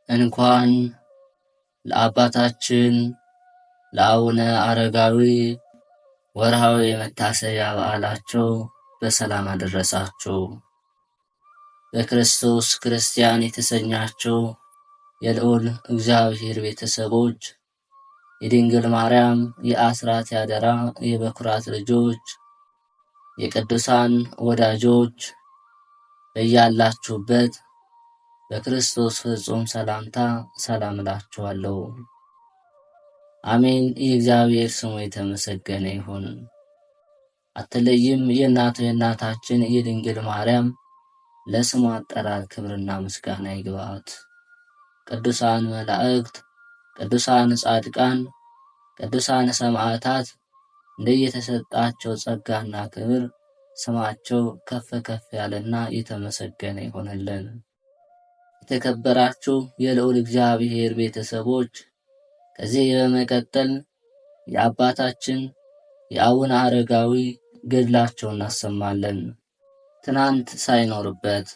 እንኳን ለአባታችን ለአቡነ አረጋዊ ወርሃዊ የመታሰቢያ በዓላቸው በሰላም አደረሳችሁ። በክርስቶስ ክርስቲያን የተሰኛችሁ የልዑል እግዚአብሔር ቤተሰቦች፣ የድንግል ማርያም የአስራት ያደራ የበኩራት ልጆች፣ የቅዱሳን ወዳጆች በያላችሁበት በክርስቶስ ፍጹም ሰላምታ ሰላም እላችኋለሁ። አሜን። የእግዚአብሔር ስሙ የተመሰገነ ይሁን። አትለይም የእናታችን የድንግል ማርያም ለስሙ አጠራር ክብርና ምስጋና ይግባት። ቅዱሳን መላእክት፣ ቅዱሳን ጻድቃን፣ ቅዱሳን ሰማዕታት እንደየተሰጣቸው ጸጋና ክብር ስማቸው ከፍ ከፍ ያለና የተመሰገነ ይሆንልን። የተከበራችሁ የልዑል እግዚአብሔር ቤተሰቦች፣ ከዚህ በመቀጠል የአባታችን የአቡነ አረጋዊ ገድላቸውን እናሰማለን። ትናንት ሳይኖርበት፣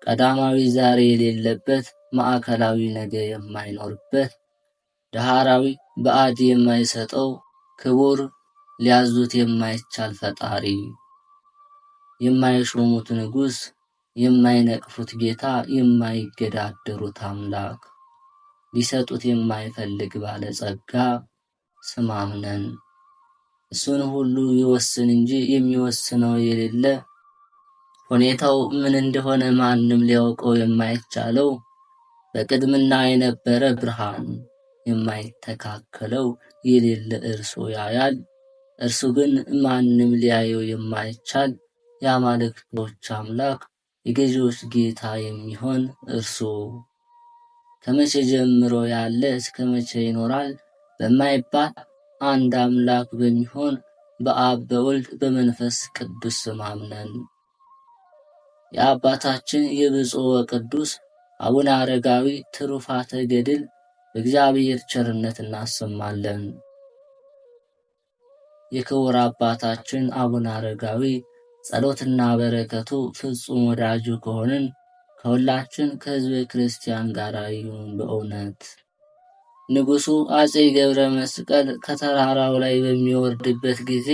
ቀዳማዊ ዛሬ የሌለበት፣ ማዕከላዊ ነገ የማይኖርበት፣ ዳህራዊ ባዕድ የማይሰጠው ክቡር ሊያዙት የማይቻል ፈጣሪ፣ የማይሾሙት ንጉሥ፣ የማይነቅፉት ጌታ፣ የማይገዳደሩት አምላክ፣ ሊሰጡት የማይፈልግ ባለጸጋ ስም አምነን እሱን ሁሉ ይወስን እንጂ የሚወስነው የሌለ፣ ሁኔታው ምን እንደሆነ ማንም ሊያውቀው የማይቻለው፣ በቅድምና የነበረ ብርሃን፣ የማይተካከለው የሌለ እርሱ ያያል፣ እርሱ ግን ማንም ሊያየው የማይቻል የአማልክቶች አምላክ የገዢዎች ጌታ የሚሆን እርሱ ከመቼ ጀምሮ ያለ እስከ መቼ ይኖራል በማይባል አንድ አምላክ በሚሆን በአብ በወልድ በመንፈስ ቅዱስ ስም አምነን የአባታችን የብፁዕ ወቅዱስ አቡነ አረጋዊ ትሩፋተ ገድል በእግዚአብሔር ቸርነት እናሰማለን። የክቡር አባታችን አቡነ አረጋዊ ጸሎትና በረከቱ ፍጹም ወዳጁ ከሆንን ከሁላችን ከሕዝበ ክርስቲያን ጋር ይሁን በእውነት። ንጉሡ አፄ ገብረ መስቀል ከተራራው ላይ በሚወርድበት ጊዜ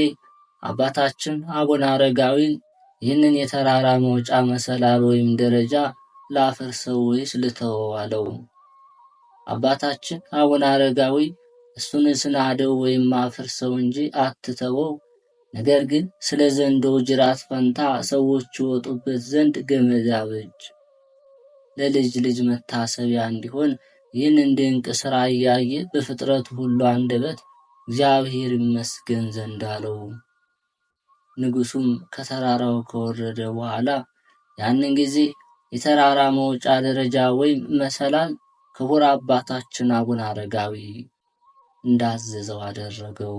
አባታችን አቡነ አረጋዊን ይህንን የተራራ መውጫ መሰላል ወይም ደረጃ ላፍርሰው ወይስ ልተወው አለው። አባታችን አቡነ አረጋዊ እሱን ስናደው ወይም አፍርሰው እንጂ አትተወው፣ ነገር ግን ስለ ዘንዶው ጅራት ፈንታ ሰዎች ይወጡበት ዘንድ ገመድ አበጅ፣ ለልጅ ልጅ መታሰቢያ እንዲሆን ይህንን ድንቅ ሥራ እያየ በፍጥረቱ ሁሉ አንደበት እግዚአብሔር ይመስገን ዘንድ አለው። ንጉሡም ከተራራው ከወረደ በኋላ ያንን ጊዜ የተራራ መውጫ ደረጃ ወይም መሰላል ክቡር አባታችን አቡነ አረጋዊ እንዳዘዘው አደረገው።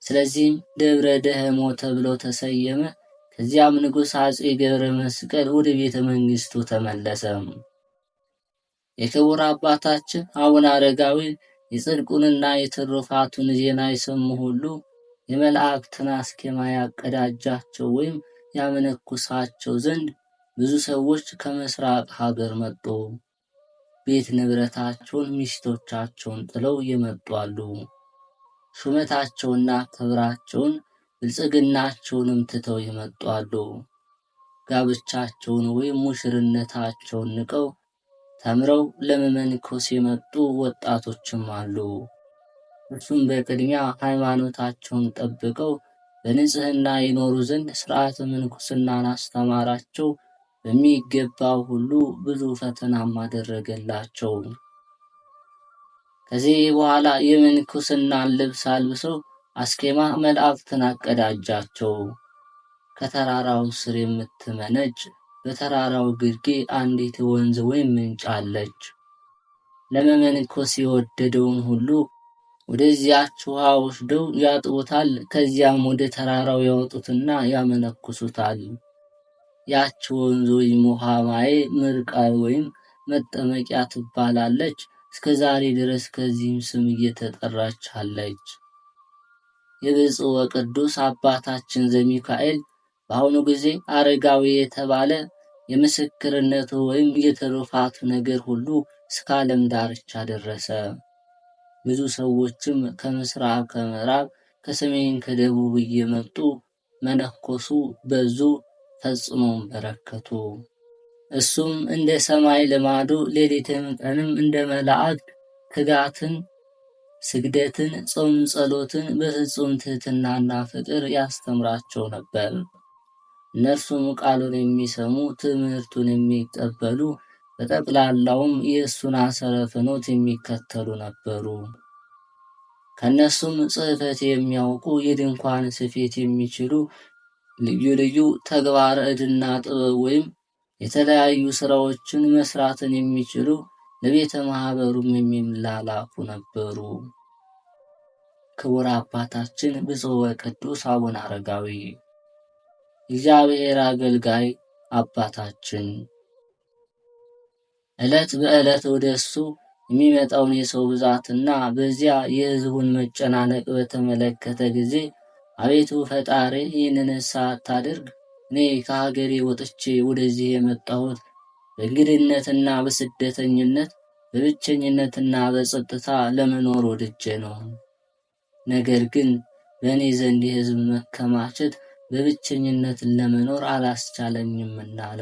ስለዚህም ደብረ ደህሞ ተብሎ ተሰየመ። ከዚያም ንጉሥ አፄ ገብረ መስቀል ወደ ቤተ መንግሥቱ ተመለሰ። የክቡር አባታችን አቡነ አረጋዊ የጽድቁንና የትሩፋቱን ዜና የሰሙ ሁሉ የመላእክትን አስኬማ ያቀዳጃቸው ወይም ያመነኩሳቸው ዘንድ ብዙ ሰዎች ከምስራቅ ሀገር መጡ። ቤት ንብረታቸውን፣ ሚስቶቻቸውን ጥለው የመጡ አሉ። ሹመታቸውና ክብራቸውን፣ ብልጽግናቸውንም ትተው የመጡ አሉ። ጋብቻቸውን ወይም ሙሽርነታቸውን ንቀው ተምረው ለመመንኮስ የመጡ ወጣቶችም አሉ። እርሱም በቅድሚያ ሃይማኖታቸውን ጠብቀው በንጽሕና ይኖሩ ዘንድ ሥርዓተ ምንኩስናን አስተማራቸው። በሚገባው ሁሉ ብዙ ፈተናም አደረገላቸው። ከዚህ በኋላ የምንኩስናን ልብስ አልብሰው አስኬማ መላእክትን አቀዳጃቸው። ከተራራው ስር የምትመነጭ በተራራው ግርጌ አንዲት ወንዝ ወይም ምንጭ አለች። ለመመንኮስ የወደደውን ሁሉ ወደዚያች ውሃ ወስደው ያጥቡታል። ከዚያም ወደ ተራራው ያወጡትና ያመነኩሱታል። ያች ወንዝ ወይም ውሃ ማየ ምርቃይ ወይም መጠመቂያ ትባላለች። እስከ ዛሬ ድረስ ከዚህም ስም እየተጠራች አለች። የብፁዕ ወቅዱስ አባታችን ዘሚካኤል በአሁኑ ጊዜ አረጋዊ የተባለ የምስክርነቱ ወይም የትሩፋቱ ነገር ሁሉ እስከ ዓለም ዳርቻ ደረሰ። ብዙ ሰዎችም ከምስራቅ፣ ከምዕራብ፣ ከሰሜን፣ ከደቡብ እየመጡ መነኮሱ፣ በዙ፣ ፈጽሞም በረከቱ። እሱም እንደ ሰማይ ልማዱ ሌሊትም ቀንም እንደ መላእክት ትጋትን፣ ስግደትን፣ ጾም፣ ጸሎትን በፍጹም ትሕትናና ፍቅር ያስተምራቸው ነበር። እነርሱም ቃሉን የሚሰሙ ትምህርቱን የሚቀበሉ በጠቅላላውም የእሱን አሰረ ፍኖት የሚከተሉ ነበሩ። ከእነሱም ጽሕፈት የሚያውቁ፣ የድንኳን ስፌት የሚችሉ፣ ልዩ ልዩ ተግባረ ዕድና ጥበብ ወይም የተለያዩ ሥራዎችን መስራትን የሚችሉ፣ ለቤተ ማኅበሩም የሚላላኩ ነበሩ። ክቡር አባታችን ብፁዕ ወቅዱስ አቡነ አረጋዊ እግዚአብሔር አገልጋይ አባታችን ዕለት በዕለት ወደ እሱ የሚመጣውን የሰው ብዛትና በዚያ የሕዝቡን መጨናነቅ በተመለከተ ጊዜ አቤቱ ፈጣሪ ይህንን ሳታደርግ እኔ ከሀገሬ ወጥቼ ወደዚህ የመጣሁት በእንግድነትና በስደተኝነት በብቸኝነትና በጸጥታ ለመኖር ወድጄ ነው። ነገር ግን በእኔ ዘንድ የሕዝብ መከማቸት በብቸኝነት ለመኖር አላስቻለኝምና አለ።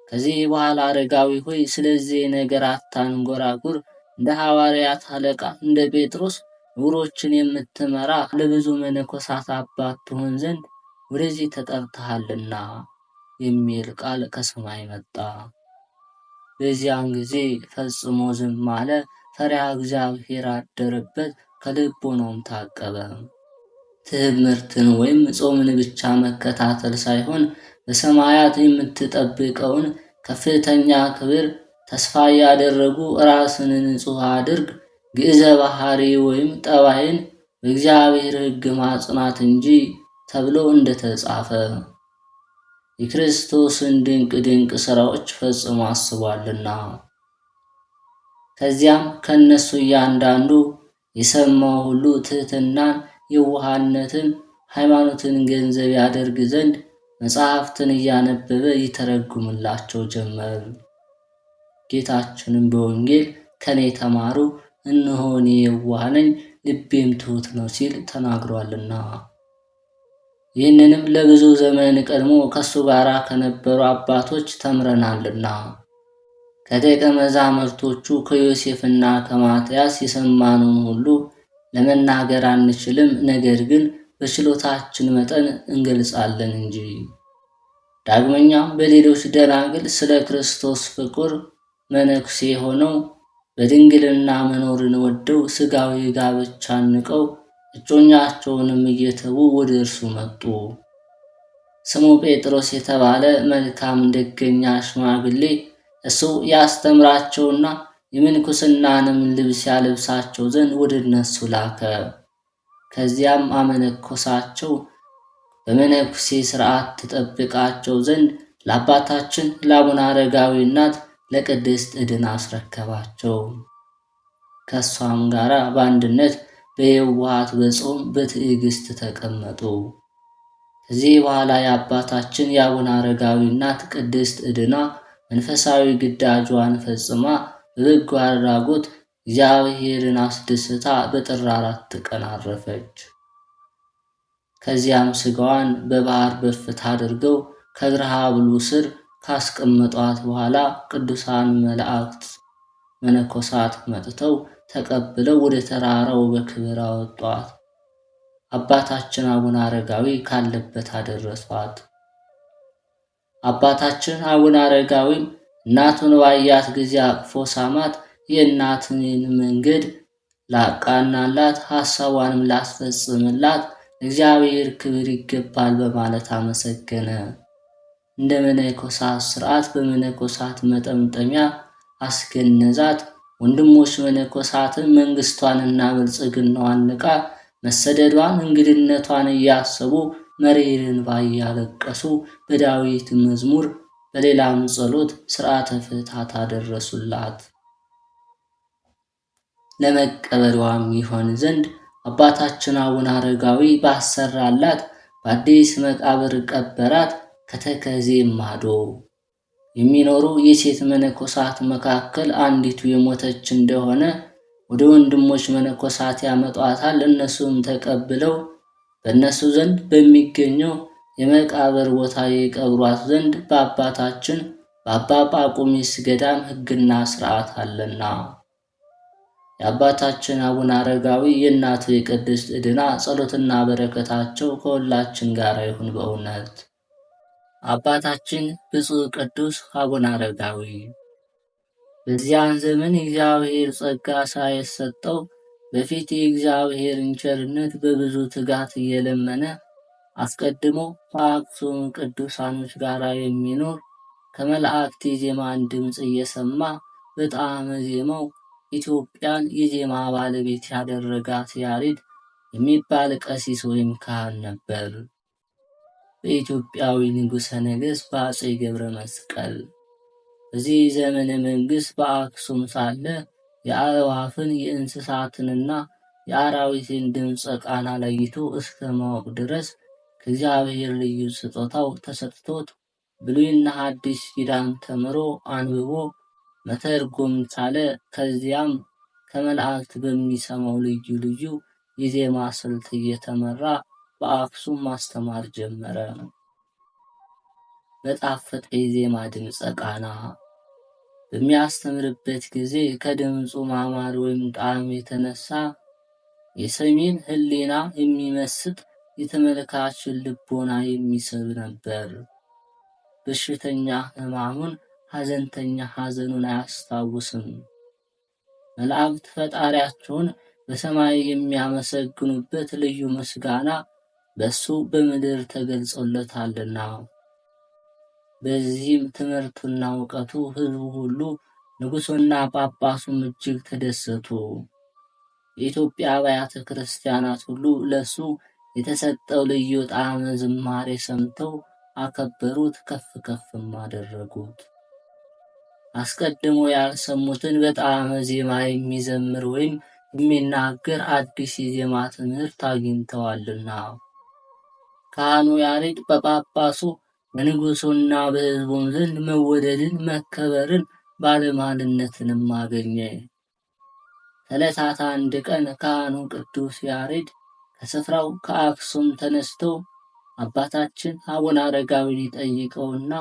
ከዚህ በኋላ አረጋዊ ሆይ ስለዚህ ነገር አታንጎራጉር። እንደ ሐዋርያት አለቃ እንደ ጴጥሮስ ዕውሮችን የምትመራ ለብዙ መነኮሳት አባት ትሆን ዘንድ ወደዚህ ተጠርተሃልና የሚል ቃል ከሰማይ መጣ። በዚያን ጊዜ ፈጽሞ ዝም አለ። ፈሪሃ እግዚአብሔር አደረበት፣ ከልቦናውም ታቀበ። ትምህርትን ወይም ጾምን ብቻ መከታተል ሳይሆን በሰማያት የምትጠብቀውን ከፍተኛ ክብር ተስፋ ያደረጉ ራስን ንጹሕ አድርግ፣ ግዕዘ ባህሪ ወይም ጠባይን በእግዚአብሔር ሕግ ማጽናት እንጂ ተብሎ እንደተጻፈ የክርስቶስን ድንቅ ድንቅ ሥራዎች ፈጽሞ አስቧልና። ከዚያም ከነሱ እያንዳንዱ የሰማው ሁሉ ትሕትናን፣ የዋህነትን፣ ሃይማኖትን ገንዘብ ያደርግ ዘንድ መጽሐፍትን እያነበበ ይተረጉምላቸው ጀመር። ጌታችንም በወንጌል ከኔ ተማሩ እነሆ እኔ የዋህ ነኝ ልቤም ትሑት ነው ሲል ተናግሯልና። ይህንንም ለብዙ ዘመን ቀድሞ ከሱ ጋር ከነበሩ አባቶች ተምረናልና። ከደቀ መዛሙርቶቹ ከዮሴፍና ከማትያስ የሰማነውን ሁሉ ለመናገር አንችልም፣ ነገር ግን በችሎታችን መጠን እንገልጻለን እንጂ። ዳግመኛም በሌሎች ደናግል ስለ ክርስቶስ ፍቁር መነኩሴ ሆነው በድንግልና መኖርን ወደው ሥጋዊ ጋብቻን ንቀው እጮኛቸውንም እየተዉ ወደ እርሱ መጡ። ስሙ ጴጥሮስ የተባለ መልካም ደገኛ ሽማግሌ እሱ ያስተምራቸውና የምንኩስናንም ልብስ ያለብሳቸው ዘንድ ወደ እነሱ ላከ። ከዚያም አመነኮሳቸው። በመነኩሴ ሥርዓት ትጠብቃቸው ዘንድ ለአባታችን ለአቡነ አረጋዊ እናት ለቅድስት ዕድን አስረከባቸው። ከእሷም ጋር በአንድነት በየዋሃት በጾም በትዕግስት ተቀመጡ። ከዚህ በኋላ የአባታችን የአቡነ አረጋዊ እናት ቅድስት ዕድና መንፈሳዊ ግዳጇን ፈጽማ በበጎ አድራጎት እግዚአብሔርን አስደስታ በጥር 4 ቀን አረፈች። ከዚያም ሥጋዋን በባሕር በፍታ አድርገው ከእግረ ሐብሉ ስር ካስቀመጧት በኋላ ቅዱሳን መላእክት መነኮሳት መጥተው ተቀብለው ወደ ተራራው በክብር አወጧት። አባታችን አቡነ አረጋዊ ካለበት አደረሷት። አባታችን አቡነ አረጋዊም እናቱን ባያት ጊዜ አቅፎ ሳማት። የእናትን መንገድ ላቃናላት፣ ሐሳቧንም ላስፈጽምላት እግዚአብሔር ክብር ይገባል በማለት አመሰገነ። እንደ መነኮሳት ሥርዓት በመነኮሳት መጠምጠሚያ አስገነዛት። ወንድሞች መነኮሳትን መንግሥቷንና ብልጽግናዋን ንቃ መሰደዷን እንግድነቷን እያሰቡ መሪር እንባ እያለቀሱ በዳዊት መዝሙር በሌላም ጸሎት ሥርዓተ ፍትሐት አደረሱላት። ለመቀበሪያዋም ይሆን ዘንድ አባታችን አቡነ አረጋዊ ባሰራላት በአዲስ መቃብር ቀበራት። ከተከዜ ማዶ የሚኖሩ የሴት መነኮሳት መካከል አንዲቱ የሞተች እንደሆነ ወደ ወንድሞች መነኮሳት ያመጧታል። እነሱም ተቀብለው በእነሱ ዘንድ በሚገኘው የመቃብር ቦታ የቀብሯት ዘንድ በአባታችን በአባ ጳቁሚስ ገዳም ሕግና ሥርዓት አለና። የአባታችን አቡነ አረጋዊ የእናቱ የቅድስት ዕድና ጸሎትና በረከታቸው ከሁላችን ጋር ይሁን በእውነት። አባታችን ብፁዕ ቅዱስ አቡነ አረጋዊ በዚያን ዘመን የእግዚአብሔር ጸጋ ሳይሰጠው በፊት የእግዚአብሔርን ቸርነት በብዙ ትጋት እየለመነ አስቀድሞ ከአክሱም ቅዱሳኖች ጋር የሚኖር ከመላእክት የዜማን ድምፅ እየሰማ በጣዕመ ዜማው ኢትዮጵያን የዜማ ባለቤት ያደረጋት ያሬድ የሚባል ቀሲስ ወይም ካህን ነበር። በኢትዮጵያዊ ንጉሠ ነገሥት በአፄ ገብረ መስቀል በዚህ ዘመነ መንግሥት በአክሱም ሳለ የአዕዋፍን የእንስሳትንና የአራዊትን ድምፀ ቃና ለይቶ እስከ ማወቅ ድረስ ከእግዚአብሔር ልዩ ስጦታው ተሰጥቶት ብሉይና ሐዲስ ኪዳን ተምሮ አንብቦ መተርጎም ቻለ። ከዚያም ከመላእክት በሚሰማው ልዩ ልዩ የዜማ ስልት እየተመራ በአክሱም ማስተማር ጀመረ። በጣፈጠ የዜማ ድምፀ ቃና በሚያስተምርበት ጊዜ ከድምፁ ማማር ወይም ጣዕም የተነሳ የሰሚን ሕሊና የሚመስጥ የተመልካችን ልቦና የሚስብ ነበር። በሽተኛ ሕማሙን፣ ሐዘንተኛ ሐዘኑን አያስታውስም። መላእክት ፈጣሪያቸውን በሰማይ የሚያመሰግኑበት ልዩ ምስጋና በሱ በምድር ተገልጾለታልና። በዚህም ትምህርቱና እውቀቱ ሕዝቡ ሁሉ ንጉሡና ጳጳሱም እጅግ ተደሰቱ። የኢትዮጵያ አብያተ ክርስቲያናት ሁሉ ለሱ የተሰጠው ልዩ ጣዕመ ዝማሬ ሰምተው አከበሩት፣ ከፍ ከፍም አደረጉት። አስቀድሞ ያልሰሙትን በጣዕመ ዜማ የሚዘምር ወይም የሚናገር አዲስ የዜማ ትምህርት አግኝተዋልና። ካህኑ ያሬድ በጳጳሱ በንጉሡና በሕዝቡም ዘንድ መወደድን፣ መከበርን፣ ባለሟልነትንም አገኘ። ከዕለታት አንድ ቀን ካህኑ ቅዱስ ያሬድ ከስፍራው ከአክሱም ተነስቶ አባታችን አቡነ አረጋዊን ይጠይቀውና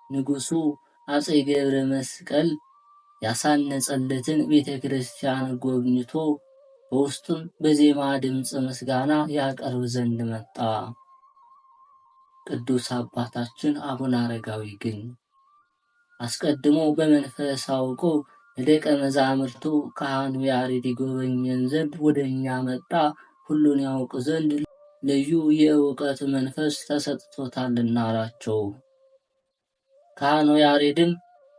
ንጉሡ አፄ ገብረ መስቀል ያሳነጸለትን ቤተ ክርስቲያን ጎብኝቶ በውስጡም በዜማ ድምፅ ምስጋና ያቀርብ ዘንድ መጣ። ቅዱስ አባታችን አቡነ አረጋዊ ግን አስቀድሞ በመንፈስ አውቆ ለደቀ መዛሙርቱ ካህኑ ያሬድ ይጎበኘን ዘንድ ወደ እኛ መጣ፣ ሁሉን ያውቅ ዘንድ ልዩ የእውቀት መንፈስ ተሰጥቶታልና አላቸው። ካህኑ ያሬድም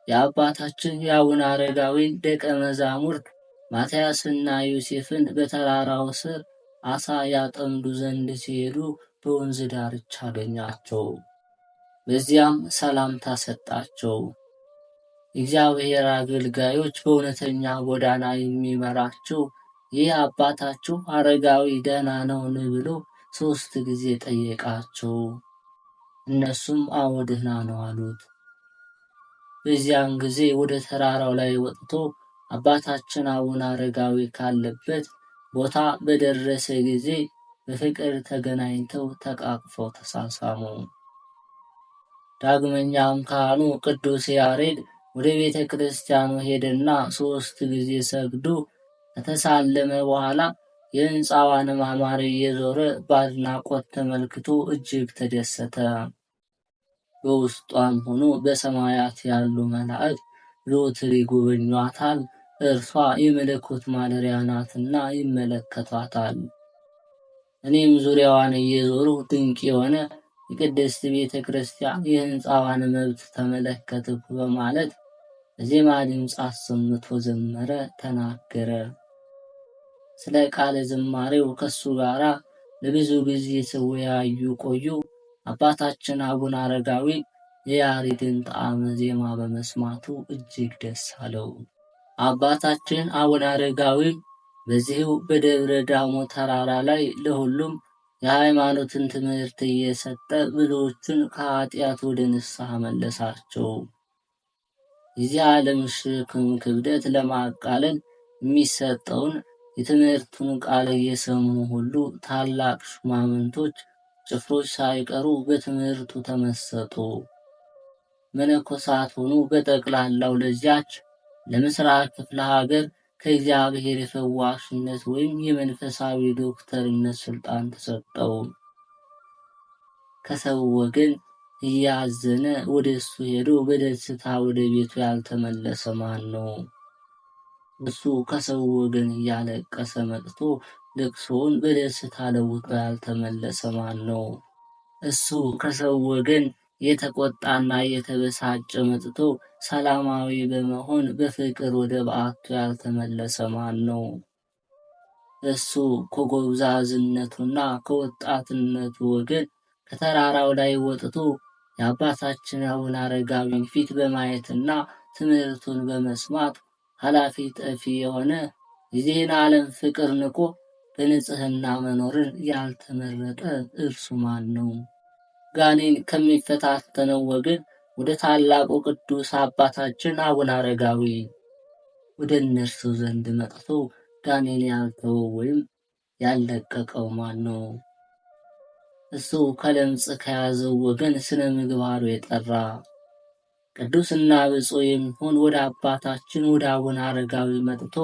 የአባታችን የአቡነ አረጋዊን ደቀ መዛሙርት ማትያስና ዮሴፍን በተራራው ስር አሳ ያጠምዱ ዘንድ ሲሄዱ በወንዝ ዳርቻ አገኛቸው። በዚያም ሰላምታ ሰጣቸው። የእግዚአብሔር አገልጋዮች በእውነተኛ ጎዳና የሚመራቸው ይህ አባታችሁ አረጋዊ ደህና ነውን ብሎ 3 ጊዜ ጠየቃቸው። እነሱም አዎ ደህና ነው አሉት። በዚያን ጊዜ ወደ ተራራው ላይ ወጥቶ አባታችን አቡነ አረጋዊ ካለበት ቦታ በደረሰ ጊዜ በፍቅር ተገናኝተው ተቃቅፈው ተሳሳሙ። ዳግመኛም ካህኑ ቅዱስ ያሬድ ወደ ቤተ ክርስቲያኑ ሄደና 3 ጊዜ ሰግዶ ከተሳለመ በኋላ የሕንፃዋን ማማር እየዞረ በአድናቆት ተመልክቶ እጅግ ተደሰተ። በውስጧም ሆኖ በሰማያት ያሉ መላእክት ዘወትር ይጎበኟታል፣ እርሷ የመለኮት ማደሪያ ናትና ይመለከቷታል። እኔም ዙሪያዋን እየዞሩ ድንቅ የሆነ የቅድስት ቤተ ክርስቲያን የሕንፃዋን መብት ተመለከትኩ በማለት በዜማ ድምፅ አሰምቶ ዘመረ፣ ተናገረ። ስለ ቃለ ዝማሬው ከሱ ጋራ ለብዙ ጊዜ ሲወያዩ ቆዩ። አባታችን አቡነ አረጋዊ የያሬድን ጣዕመ ዜማ በመስማቱ እጅግ ደስ አለው። አባታችን አቡነ አረጋዊ በዚሁ በደብረ ዳሞ ተራራ ላይ ለሁሉም የሃይማኖትን ትምህርት እየሰጠ ብዙዎችን ከኃጢአት ወደ ንስሐ መለሳቸው። የዚህ ዓለም ሸክም ክብደት ለማቃለል የሚሰጠውን የትምህርቱን ቃል እየሰሙ ሁሉ ታላቅ ሹማምንቶች፣ ጭፍሮች ሳይቀሩ በትምህርቱ ተመሰጡ። መነኮሳት ሆኑ በጠቅላላው ለዚያች ለምስራቅ ክፍለ ሀገር ከእግዚአብሔር የፈዋሽነት ወይም የመንፈሳዊ ዶክተርነት ስልጣን ተሰጠው። ከሰው ወገን እያዘነ ወደ እሱ ሄዶ በደስታ ወደ ቤቱ ያልተመለሰ ማን ነው? እሱ ከሰው ወገን እያለቀሰ መጥቶ ልቅሶውን በደስታ ለውጦ ያልተመለሰ ማን ነው? እሱ ከሰው ወገን የተቆጣና የተበሳጨ መጥቶ ሰላማዊ በመሆን በፍቅር ወደ በዓቱ ያልተመለሰ ማን ነው? እሱ ከጎብዛዝነቱና ከወጣትነቱ ወገን ከተራራው ላይ ወጥቶ የአባታችን አቡነ አረጋዊን ፊት በማየትና ትምህርቱን በመስማት ኃላፊ ጠፊ የሆነ የዚህን ዓለም ፍቅር ንቆ በንጽህና መኖርን ያልተመረጠ እርሱ ማን ነው? ጋኔን ከሚፈታተነው ወገን ወደ ታላቁ ቅዱስ አባታችን አቡነ አረጋዊ ወደ እነርሱ ዘንድ መጥቶ ጋኔን ያልተወው ወይም ያልለቀቀው ማን ነው? እሱ ከለምጽ ከያዘው ወገን ስነ ምግባሩ የጠራ ቅዱስና ብፁዕ የሚሆን ወደ አባታችን ወደ አቡነ አረጋዊ መጥቶ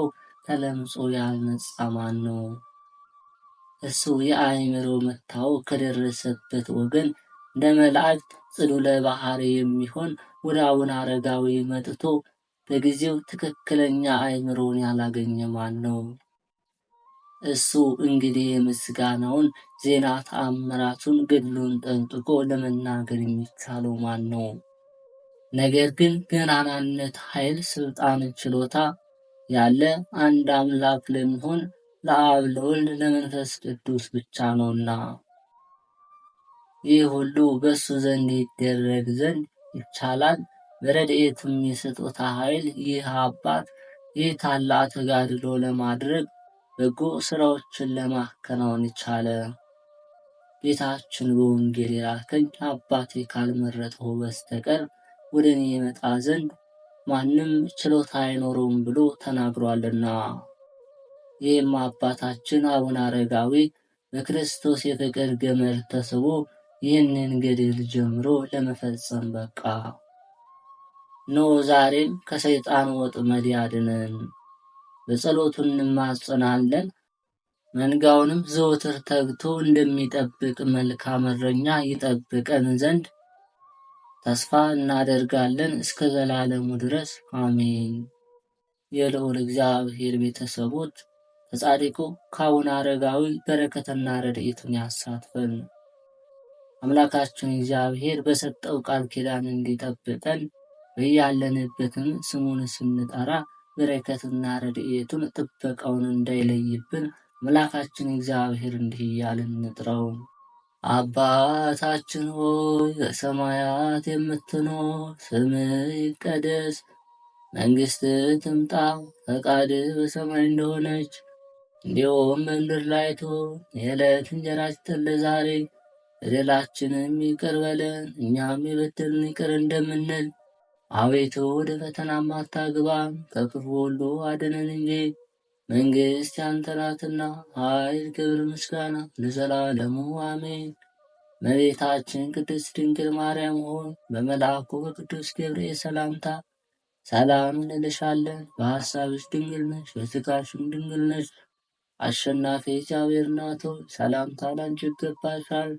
ከለምጹ ያልነጻ ማን ነው? እሱ የአእምሮ መታወክ ከደረሰበት ወገን እንደ መላእክት ጽሉለ ባህሪ የሚሆን ወደ አቡነ አረጋዊ መጥቶ በጊዜው ትክክለኛ አእምሮን ያላገኘ ማን ነው? እሱ እንግዲህ የምስጋናውን ዜና ተአምራቱን ገድሉን ጠንቅቆ ለመናገር የሚቻለው ማን ነው? ነገር ግን ገናናነት፣ ኃይል፣ ስልጣን፣ ችሎታ ያለ አንድ አምላክ ለሚሆን ለአብ ለወልድ ለመንፈስ ቅዱስ ብቻ ነውና ይህ ሁሉ በእሱ ዘንድ ይደረግ ዘንድ ይቻላል። በረድኤትም የስጦታ ኃይል ይህ አባት ይህ ታላቅ ተጋድሎ ለማድረግ በጎ ስራዎችን ለማከናወን ይቻለ። ጌታችን በወንጌል የላከኝ አባቴ ካልመረጠው በስተቀር ወደ እኔ የመጣ ዘንድ ማንም ችሎታ አይኖረውም ብሎ ተናግሯልና። ይህም አባታችን አቡነ አረጋዊ በክርስቶስ የፍቅር ገመድ ተስቦ ይህንን ገድል ጀምሮ ለመፈጸም በቃ። ኖ ዛሬም ከሰይጣን ወጥመድ ያድነን፣ በጸሎቱ እንማጸናለን። መንጋውንም ዘወትር ተግቶ እንደሚጠብቅ መልካም እረኛ ይጠብቀን ዘንድ ተስፋ እናደርጋለን እስከ ዘላለሙ ድረስ አሜን። የልዑል እግዚአብሔር ቤተሰቦች ከጻድቁ ከአቡነ አረጋዊ በረከትና ረድኤቱን ያሳትፈን። አምላካችን እግዚአብሔር በሰጠው ቃል ኪዳን እንዲጠብቀን በያለንበትም ስሙን ስንጠራ በረከትና ረድኤቱን ጥበቃውን እንዳይለይብን አምላካችን እግዚአብሔር እንዲህ እያልን እንጥራው። አባታችን ሆይ በሰማያት የምትኖር፣ ስምህ ይቀደስ፣ መንግሥትህ ትምጣ፣ ፈቃድህ በሰማይ እንደሆነች እንዲሁም በምድር ላይ ትሁን። የዕለት እንጀራችንን ስጠን ዛሬ፣ በደላችንም ይቅር በለን እኛም የበደሉንን ይቅር እንደምንል፣ አቤቱ ወደ ፈተናም አታግባን ከክፉ ሁሉ አድነን እንጂ መንግሥት ያንተ ናትና፣ ኃይል፣ ክብር፣ ምስጋና ለዘላለሙ አሜን። እመቤታችን ቅድስት ድንግል ማርያም ሆይ በመልአኩ በቅዱስ ገብርኤል ሰላምታ ሰላም እንልሻለን። በሐሳብሽ ድንግል ነሽ፣ በሥጋሽም ድንግል ነሽ። አሸናፊ እግዚአብሔር እናት ሆይ ሰላምታ ላንቺ ይገባሻል።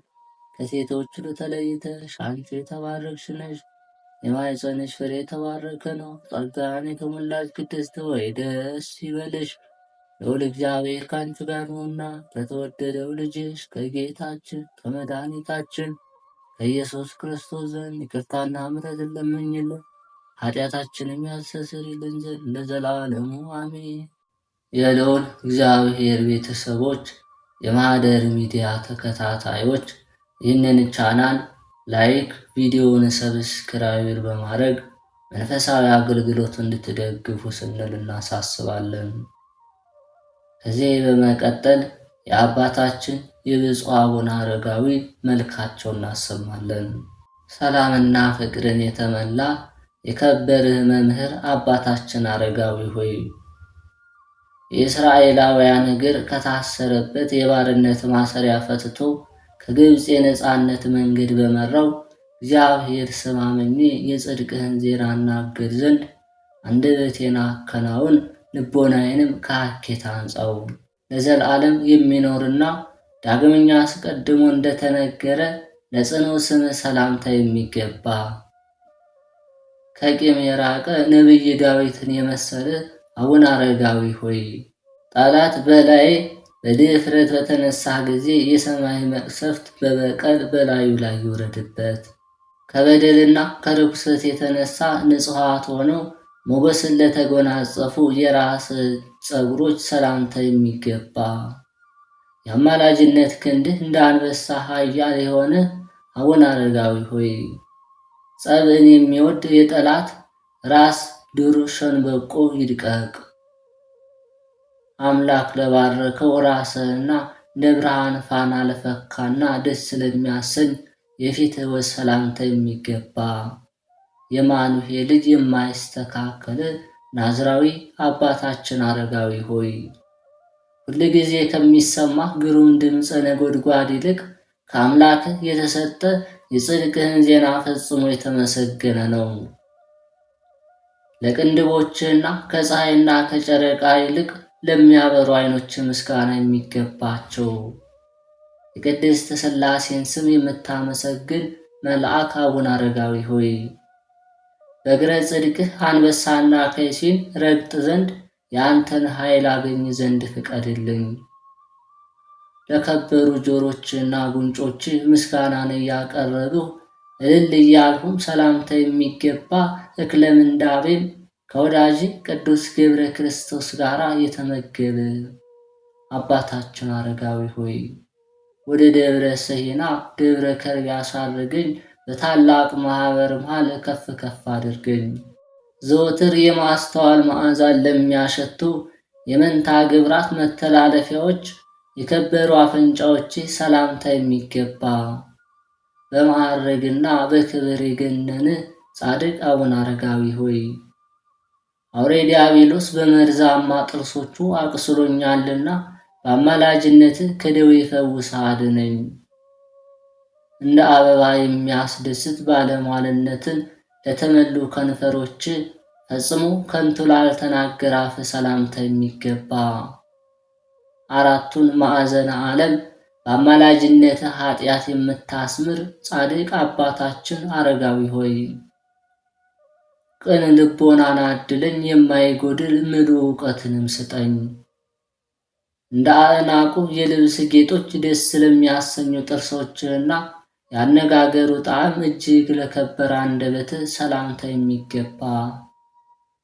ከሴቶች ሁሉ ተለይተሽ አንቺ የተባረክሽ ነሽ፣ የማኅፀንሽ ፍሬ የተባረከ ነው። ጸጋን የተሞላሽ ቅድስት ሆይ ደስ ይበልሽ፣ ልዑል እግዚአብሔር ከአንቺ ጋር ነውና ከተወደደው ልጅሽ ከጌታችን ከመድኃኒታችን ከኢየሱስ ክርስቶስ ዘንድ ይቅርታና ምሕረትን ለምኝልን ኃጢአታችንም ያስተሰርይልን ዘንድ ለዘላለሙ አሜን። የልዑል እግዚአብሔር ቤተሰቦች፣ የማኅደር ሚዲያ ተከታታዮች ይህንን ቻናል ላይክ፣ ቪዲዮውን ሰብስክራይብ በማድረግ መንፈሳዊ አገልግሎት እንድትደግፉ ስንል እናሳስባለን። ከዚህ በመቀጠል የአባታችን የብፁዕ አቡነ አረጋዊ መልካቸውን እናሰማለን። ሰላምና ፍቅርን የተመላ የከበርህ መምህር አባታችን አረጋዊ ሆይ የእስራኤላውያን እግር ከታሰረበት የባርነት ማሰሪያ ፈትቶ ከግብፅ የነፃነት መንገድ በመራው እግዚአብሔር ስም አምኜ የጽድቅህን ዜና እናገር ዘንድ አንደበቴን አከናውን፣ ልቦናዬንም ከሐኬት አንጻው። ለዘላለም የሚኖርና ዳግመኛ አስቀድሞ እንደተነገረ ለጽኑ ስምህ ሰላምታ የሚገባ ከቂም የራቀ ነቢይ ዳዊትን የመሰለ አቡነ አረጋዊ ሆይ ጠላት በላዬ በድፍረት በተነሳ ጊዜ የሰማይ መቅሰፍት በበቀል በላዩ ላይ ይውረድበት። ከበደልና ከርኩሰት የተነሳ ንጹሐት ሆነው ሞገስን ለተጎናጸፉ የራስ ፀጉሮች ሰላምታ የሚገባ የአማላጅነት ክንድህ እንደ አንበሳ ኃያል የሆነ አቡነ አረጋዊ ሆይ ጸብን የሚወድ የጠላት ራስ ድሩ ሸንበቆ ይድቀቅ። አምላክ ለባረከው ራስህና እንደ ብርሃን ፋና ለፈካና ደስ ለሚያሰኝ የፊትህ ወዝ ሰላምታ የሚገባ የማኑሄ ልጅ የማይስተካከል ናዝራዊ አባታችን አረጋዊ ሆይ ሁልጊዜ ከሚሰማ ግሩም ድምፀ ነጎድጓድ ይልቅ ከአምላክህ የተሰጠ የጽድቅህን ዜና ፈጽሞ የተመሰገነ ነው። ለቅንድቦችህና ከፀሐይና ከጨረቃ ይልቅ ለሚያበሩ ዓይኖች ምስጋና የሚገባቸው የቅድስት ሥላሴን ስም የምታመሰግን መልአክ አቡነ አረጋዊ ሆይ በእግረ ጽድቅህ አንበሳና ከይሲን ረግጥ ዘንድ የአንተን ኃይል አገኝ ዘንድ ፍቀድልኝ። ለከበሩ ጆሮችና ጉንጮች ምስጋናን እያቀረብሁ እልል እያልሁም ሰላምታ የሚገባ እክለ ምንዳቤም ከወዳጅ ቅዱስ ገብረ ክርስቶስ ጋር የተመገበ አባታችን አረጋዊ ሆይ ወደ ደብረ ሰሄና ደብረ ከርቤ አሳርገኝ፣ በታላቅ ማኅበር መሃል ከፍ ከፍ አድርገኝ። ዘወትር የማስተዋል መዓዛን ለሚያሸቱ የመንታ ግብራት መተላለፊያዎች የከበሩ አፍንጫዎች ሰላምታ የሚገባ በማዕረግና በክብር የገነን ጻድቅ አቡነ አረጋዊ ሆይ አውሬ ዲያብሎስ በመርዛማ ጥርሶቹ አቅስሎኛልና በአማላጅነት ከደዌ ፈውስ አድነኝ። እንደ አበባ የሚያስደስት ባለሟልነትን ለተመሉ ከንፈሮች ፈጽሞ ከንቱ ላልተናገረ አፍ ሰላምታ የሚገባ አራቱን ማዕዘነ ዓለም በአማላጅነት ኃጢአት የምታስምር ጻድቅ አባታችን አረጋዊ ሆይ ቅን ልቦናን አድለኝ፣ የማይጎድል ምሉ ዕውቀትንም ስጠኝ። እንደ አዕናቁ የልብስ ጌጦች ደስ ለሚያሰኙ ጥርሶችህና ያነጋገሩ ጣዕም እጅግ ለከበረ አንደበትህ ሰላምታ የሚገባ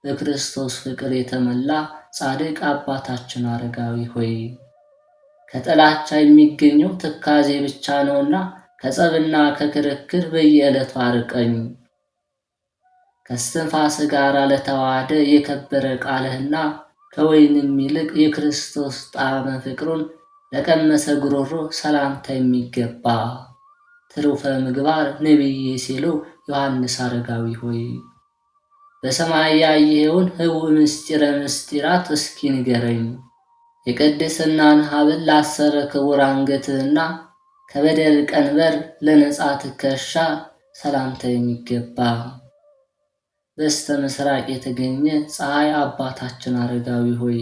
በክርስቶስ ፍቅር የተመላ ጻድቅ አባታችን አረጋዊ ሆይ ከጥላቻ የሚገኘው ትካዜ ብቻ ነውና ከጸብና ከክርክር በየዕለቱ አርቀኝ። ከስትንፋስ ጋር ለተዋሃደ የከበረ ቃልህና ከወይንም ይልቅ የክርስቶስ ጣዕመ ፍቅሩን ለቀመሰ ጉሮሮ ሰላምታ የሚገባ ትሩፈ ምግባር ነቢዬ ሲሉ ዮሐንስ አረጋዊ ሆይ በሰማይ ያየኸውን ህቡዕ ምስጢረ ምስጢራት እስኪ ንገረኝ። የቅድስናን ሐብል ላሰረ ክቡር አንገትህና ከበደል ቀንበር ለነጻ ትከሻ ሰላምታ የሚገባ በስተ ምስራቅ የተገኘ ፀሐይ አባታችን አረጋዊ ሆይ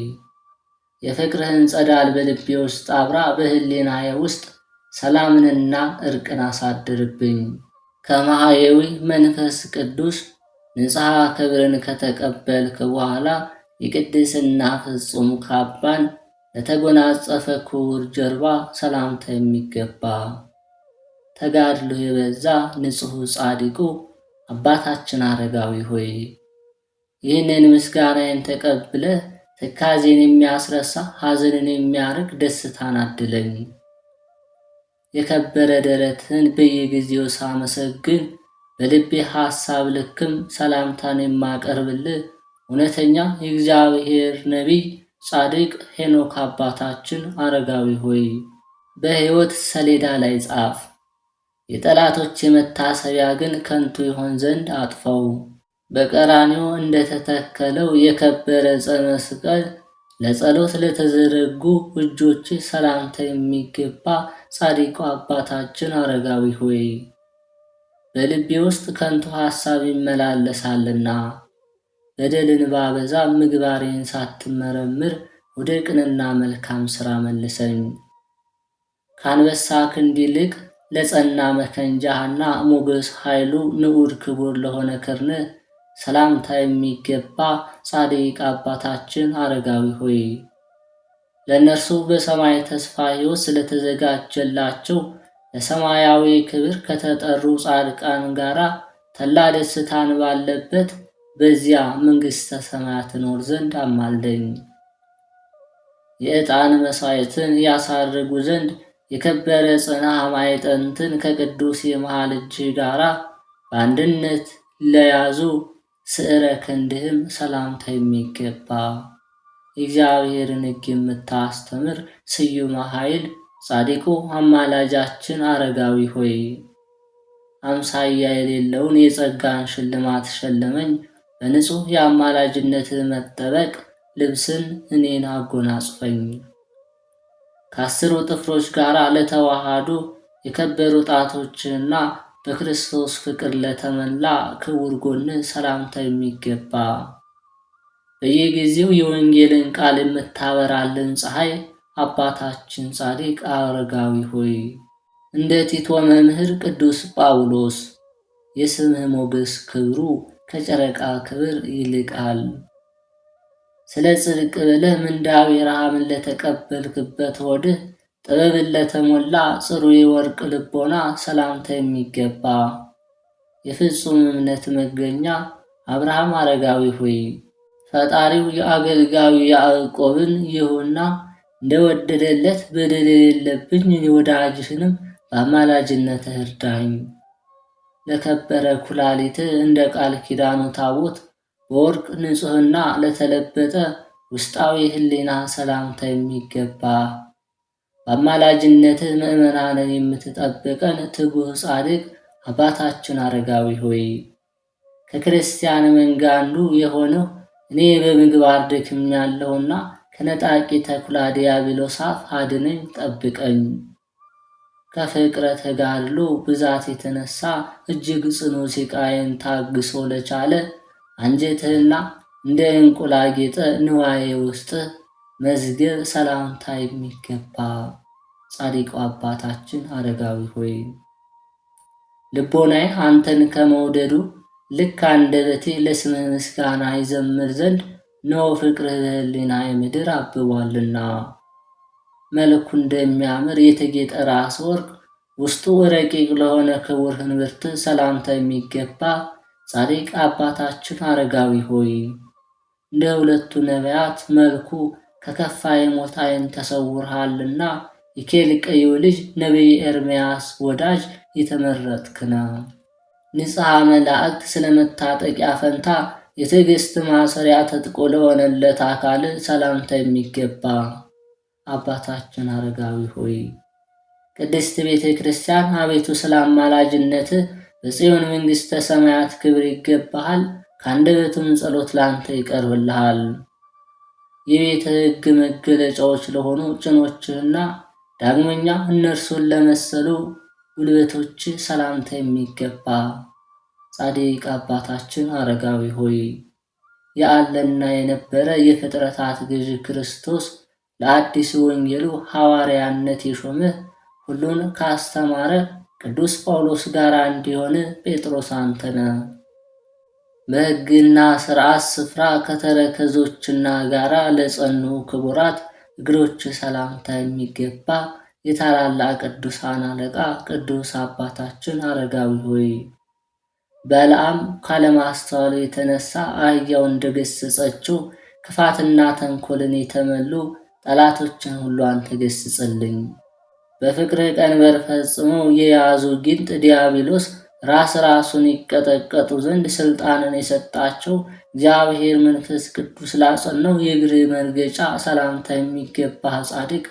የፍቅርህን ጸዳል በልቤ ውስጥ አብራ፣ በህሊናዬ ውስጥ ሰላምንና እርቅን አሳድርብኝ። ከማኅየዊ መንፈስ ቅዱስ ንጽሐ ክብርን ከተቀበልክ በኋላ የቅድስና ፍጹም ካባን ለተጎናጸፈ ክቡር ጀርባ ሰላምታ የሚገባ ተጋድሎ የበዛ ንጹሕ ጻድቁ አባታችን አረጋዊ ሆይ ይህንን ምስጋናዬን ተቀብለ ትካዜን የሚያስረሳ ሐዘንን የሚያርቅ ደስታን አድለኝ። የከበረ ደረትህን በየጊዜው ሳመሰግን በልቤ ሐሳብ ልክም ሰላምታን የማቀርብልህ እውነተኛ የእግዚአብሔር ነቢይ ጻድቅ ሄኖክ አባታችን አረጋዊ ሆይ በሕይወት ሰሌዳ ላይ ጻፍ። የጠላቶች መታሰቢያ ግን ከንቱ ይሆን ዘንድ አጥፈው። በቀራንዮ እንደተተከለው የከበረ ዕፀ መስቀል ለጸሎት ለተዘረጉ እጆች ሰላምታ የሚገባ ጻድቁ አባታችን አረጋዊ ሆይ በልቤ ውስጥ ከንቱ ሐሳብ ይመላለሳልና በደልን ባበዛ ምግባሬን ሳትመረምር ወደ ቅንና መልካም ሥራ መልሰኝ። ከአንበሳ ክንድ ይልቅ ለጸና መከንጃህና ሞገስ ኃይሉ ንዑድ ክቡር ለሆነ ክርነ ሰላምታ የሚገባ ጻድቅ አባታችን አረጋዊ ሆይ ለእነርሱ በሰማይ ተስፋ ሕይወት ስለተዘጋጀላቸው ለሰማያዊ ክብር ከተጠሩ ጻድቃን ጋር ተላ ደስታን ባለበት በዚያ መንግሥተ ሰማያት እኖር ዘንድ አማልደኝ። የዕጣን መሥዋዕትን ያሳርጉ ዘንድ የከበረ ጽና ማዕጠንትን ከቅዱስ የመሃል እጅህ ጋር በአንድነት ለያዙ ስዕረ ክንድህም ሰላምታ የሚገባ የእግዚአብሔርን ሕግ የምታስተምር ስዩመ ኃይል ጻድቁ አማላጃችን አረጋዊ ሆይ አምሳያ የሌለውን የጸጋን ሽልማት ሸለመኝ። በንጹሕ የአማላጅነትህ መጠበቅ ልብስን እኔን አጎናጽፈኝ። ከአስሩ ጥፍሮች ጋር ለተዋሃዱ የከበሩ ጣቶችህና በክርስቶስ ፍቅር ለተመላ ክቡር ጎንህ ሰላምታ የሚገባ በየጊዜው የወንጌልን ቃል የምታበራልን ፀሐይ አባታችን ጻድቅ አረጋዊ ሆይ እንደ ቲቶ መምህር ቅዱስ ጳውሎስ የስምህ ሞገስ ክብሩ ከጨረቃ ክብር ይልቃል። ስለ ጽድቅ ብለህ ምንዳቤ ረሃብን ለተቀበልክበት ሆድህ ጥበብን ለተሞላ ጽሩይ ወርቅ ልቦና ሰላምታ የሚገባ የፍጹም እምነት መገኛ አብርሃም አረጋዊ ሆይ ፈጣሪው የአገልጋዩ ያዕቆብን ይሁንና እንደወደደለት በደል የሌለብኝ ወዳጅህንም በአማላጅነትህ እርዳኝ። ለከበረ ኩላሊትህ እንደ ቃል ኪዳኑ ታቦት በወርቅ ንጹሕና ለተለበጠ ውስጣዊ ሕሊና ሰላምታ የሚገባ በአማላጅነትህ ምእመናንን የምትጠብቀን ትጉህ ጻድቅ አባታችን አረጋዊ ሆይ ከክርስቲያን መንጋ አንዱ የሆነው እኔ በምግባር ደክሜያለሁና ከነጣቂ ተኩላ ዲያብሎስ አፍ አድነኝ ጠብቀኝ። ከፍቅረ ተጋድሎ ብዛት የተነሳ እጅግ ጽኑ ሲቃየን ታግሶ ለቻለ አንጀትህና እንደ ዕንቁ ላጌጠ ንዋዬ ውስጥ መዝገብ ሰላምታ የሚገባ ጻድቁ አባታችን አረጋዊ ሆይ ልቦናዬ አንተን ከመውደዱ ልክ አንደበቴ ለስምህ ምስጋና ይዘምር ዘንድ ነው ፍቅርህ በሕሊናዬ ምድር አብቧልና። መልኩ እንደሚያምር የተጌጠ ራስ ወርቅ ውስጡ ረቂቅ ለሆነ ክቡር ህንብርት ሰላምታ የሚገባ ጻድቅ አባታችን አረጋዊ ሆይ እንደ ሁለቱ ነቢያት መልኩ ከከፋ የሞት ዓይን ተሰውርሃልና የኬልቅዩ ልጅ ነቢይ ኤርምያስ ወዳጅ የተመረጥክነ ንጽሐ መላእክት ስለመታጠቂያ ፈንታ የትዕግስት ማሰሪያ ተጥቆ ለሆነለት አካል ሰላምታ የሚገባ አባታችን አረጋዊ ሆይ ቅድስት ቤተ ክርስቲያን አቤቱ ስለ አማላጅነትህ በጽዮን መንግሥተ ሰማያት ክብር ይገባሃል። ከአንደበቱም ጸሎት ላንተ ይቀርብልሃል። የቤተ ሕግ መገለጫዎች ለሆኑ ጭኖችህና ዳግመኛ እነርሱን ለመሰሉ ጉልበቶች ሰላምታ የሚገባ ጻድቅ አባታችን አረጋዊ ሆይ ያለና የነበረ የፍጥረታት ገዥ ክርስቶስ ለአዲስ ወንጌሉ ሐዋርያነት የሾመህ ሁሉን ካስተማረ ቅዱስ ጳውሎስ ጋር እንዲሆን ጴጥሮስ አንተነ በሕግና ሥርዓት ስፍራ ከተረከዞችና ጋራ ለጸኑ ክቡራት እግሮች ሰላምታ የሚገባ የታላላቅ ቅዱሳን አለቃ ቅዱስ አባታችን አረጋዊ ሆይ በለዓም ካለማስተዋሉ የተነሳ አህያው እንደገሰጸችው ክፋትና ተንኮልን የተመሉ ጠላቶችን ሁሉ አንተ ገስጽልኝ። በፍቅርህ ቀንበር ፈጽመው የያዙ ጊንጥ ዲያብሎስ ራሱን ይቀጠቀጡ ዘንድ ስልጣንን የሰጣቸው እግዚአብሔር መንፈስ ቅዱስ ላጸነው የእግርህ መርገጫ ሰላምታ የሚገባ ጻድቅ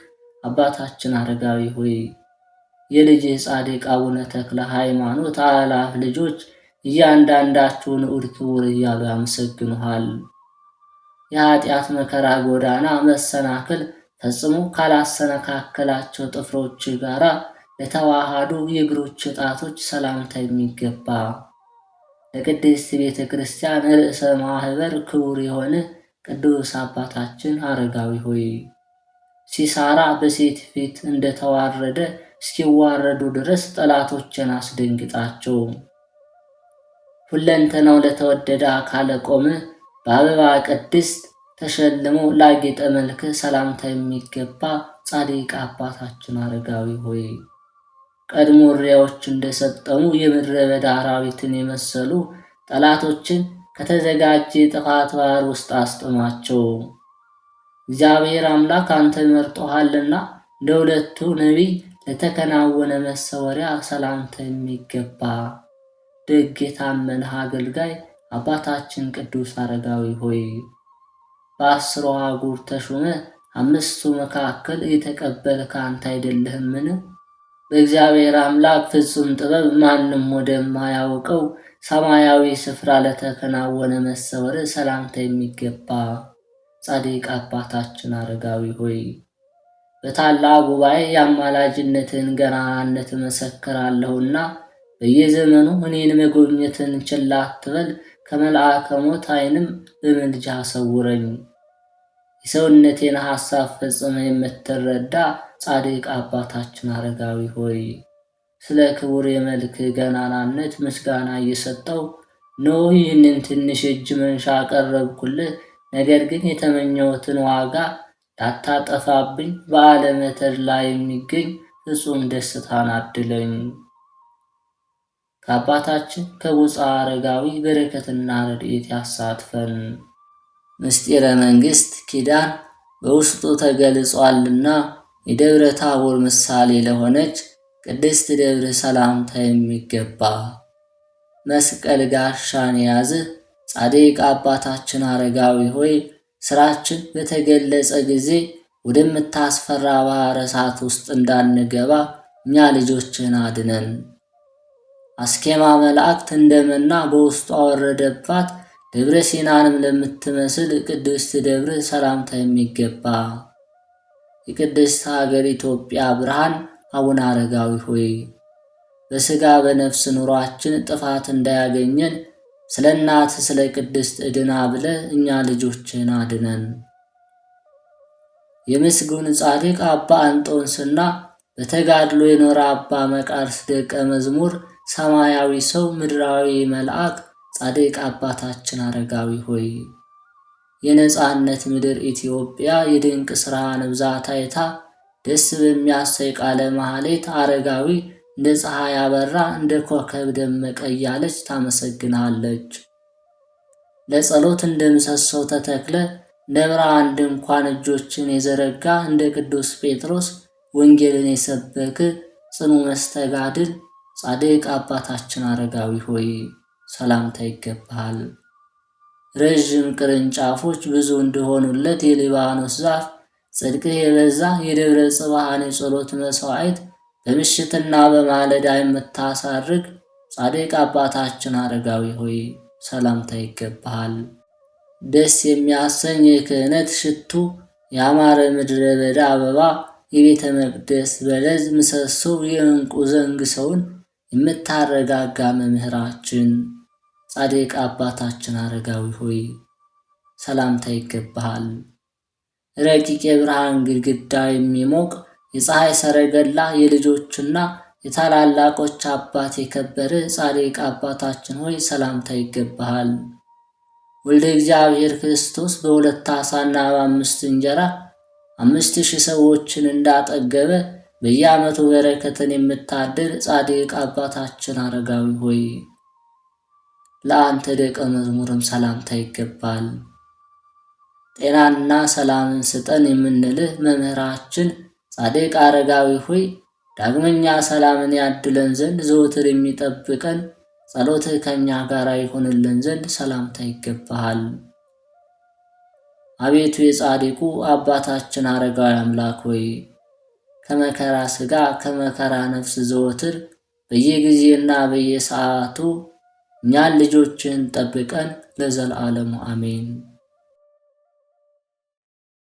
አባታችን አረጋዊ ሆይ የልጅህ ጻድቅ አቡነ ተክለ ሃይማኖት አእላፍ ልጆች እያንዳንዳችሁ ንዑድ ክቡር እያሉ ያመሰግኑሃል። የኃጢአት መከራ ጎዳና መሰናክል ፈጽሞ ካላሰነካከላቸው ጥፍሮች ጋር ለተዋሃዱ የእግሮች ጣቶች ሰላምታ የሚገባ ለቅድስት ቤተ ክርስቲያን ርዕሰ ማህበር ክቡር የሆነ ቅዱስ አባታችን አረጋዊ ሆይ ሲሳራ በሴት ፊት እንደተዋረደ እስኪዋረዱ ድረስ ጠላቶችን አስደንግጣቸው። ሁለንተናው ለተወደደ አካለ ቆመ በአበባ ቅድስት ተሸልሞ ላጌጠ መልክ ሰላምታ የሚገባ ጻድቅ አባታችን አረጋዊ ሆይ ቀድሞ እሪያዎች እንደሰጠሙ የምድረ በዳ አራዊትን የመሰሉ ጠላቶችን ከተዘጋጀ የጥፋት ባህር ውስጥ አስጥማቸው። እግዚአብሔር አምላክ አንተ መርጦሃልና እንደ ሁለቱ ነቢይ ለተከናወነ መሰወሪያ ሰላምታ የሚገባ ደግ የታመንህ አገልጋይ አባታችን ቅዱስ አረጋዊ ሆይ በ10 አህጉር ተሾመ 5ቱ መካከል የተቀበልክ አንተ አይደለህምን? በእግዚአብሔር አምላክ ፍጹም ጥበብ ማንም ወደማያውቀው ሰማያዊ ስፍራ ለተከናወነ መሰወር ሰላምታ የሚገባ ጻድቅ አባታችን አረጋዊ ሆይ በታላቅ ጉባኤ የአማላጅነትን ገናናነት እመሰክራለሁና በየዘመኑ እኔን መጎብኘትን ችላ አትበል፣ ከመልአከ ሞት ዓይንም በምልጃ ሰውረኝ። የሰውነቴን ሐሳብ ፈጽመ የምትረዳ ጻድቅ አባታችን አረጋዊ ሆይ ስለ ክቡር የመልክ ገናናነት ምስጋና እየሰጠው ነው ይህንን ትንሽ እጅ መንሻ አቀረብኩልህ። ነገር ግን የተመኘሁትን ዋጋ ላታጠፋብኝ በዓለመ ተድላ የሚገኝ ፍጹም ደስታን አድለኝ። ከአባታችን ከብፁዕ አረጋዊ በረከትና ረድኤት ያሳትፈን። ምስጢረ መንግሥት ኪዳን በውስጡ ተገልጿልና የደብረ ታቦር ምሳሌ ለሆነች ቅድስት ደብረ ሰላምታ የሚገባ መስቀል ጋሻን የያዘ ጻድቅ አባታችን አረጋዊ ሆይ ስራችን በተገለጸ ጊዜ ወደምታስፈራ ባሕረ እሳት ውስጥ እንዳንገባ እኛ ልጆችን አድነን። አስኬማ መላእክት እንደመና በውስጡ አወረደባት ደብረ ሲናንም ለምትመስል ቅድስት ደብረ ሰላምታ የሚገባ የቅድስት ሀገር ኢትዮጵያ ብርሃን አቡነ አረጋዊ ሆይ በሥጋ በነፍስ ኑሯችን ጥፋት እንዳያገኘን ስለ እናት ስለ ቅድስት ዕድና ብለ እኛ ልጆችን አድነን። የምስጉን ጻድቅ አባ አንጦንስና በተጋድሎ የኖረ አባ መቃርስ ደቀ መዝሙር ሰማያዊ ሰው ምድራዊ መልአክ ጻድቅ አባታችን አረጋዊ ሆይ የነጻነት ምድር ኢትዮጵያ የድንቅ ሥራህን ብዛት አይታ ደስ በሚያሰኝ ቃለ ማህሌት አረጋዊ እንደ ፀሐይ አበራ እንደ ኮከብ ደመቀ እያለች ታመሰግናለች። ለጸሎት እንደ ምሰሶው ተተክለ እንደ ብርሃን ድንኳን እጆችን የዘረጋ እንደ ቅዱስ ጴጥሮስ ወንጌልን የሰበክ ጽኑ መስተጋድል ጻድቅ አባታችን አረጋዊ ሆይ ሰላምታ ይገባሃል። ረዥም ቅርንጫፎች ብዙ እንደሆኑለት የሊባኖስ ዛፍ ጽድቅህ የበዛ የደብረ ጽባህን የጸሎት መሥዋዕት በምሽትና በማለዳ የምታሳርግ ጻድቅ አባታችን አረጋዊ ሆይ ሰላምታ ይገባሃል። ደስ የሚያሰኝ የክህነት ሽቱ ያማረ ምድረ በዳ አበባ የቤተ መቅደስ በለዝ ምሰሶ የዕንቁ ዘንግ ሰውን የምታረጋጋ መምህራችን ጻድቅ አባታችን አረጋዊ ሆይ ሰላምታ ይገባሃል። ረቂቅ የብርሃን ግድግዳ የሚሞቅ የፀሐይ ሰረገላ የልጆችና የታላላቆች አባት የከበረ ጻድቅ አባታችን ሆይ ሰላምታ ይገባሃል። ወልደ እግዚአብሔር ክርስቶስ በ2 ዓሣና በ5 እንጀራ 5000 ሰዎችን እንዳጠገበ በየዓመቱ በረከትን የምታድል ጻድቅ አባታችን አረጋዊ ሆይ ለአንተ ደቀ መዝሙርም ሰላምታ ይገባል። ጤናንና ሰላምን ስጠን የምንልህ መምህራችን ጻድቅ አረጋዊ ሆይ ዳግመኛ ሰላምን ያድለን ዘንድ ዘወትር የሚጠብቀን ጸሎትህ ከእኛ ጋር ይሆንልን ዘንድ ሰላምታ ይገባሃል። አቤቱ የጻድቁ አባታችን አረጋዊ አምላክ ሆይ ከመከራ ሥጋ ከመከራ ነፍስ ዘወትር በየጊዜና በየሰዓቱ እኛን ልጆችን ጠብቀን ለዘላለሙ አሜን።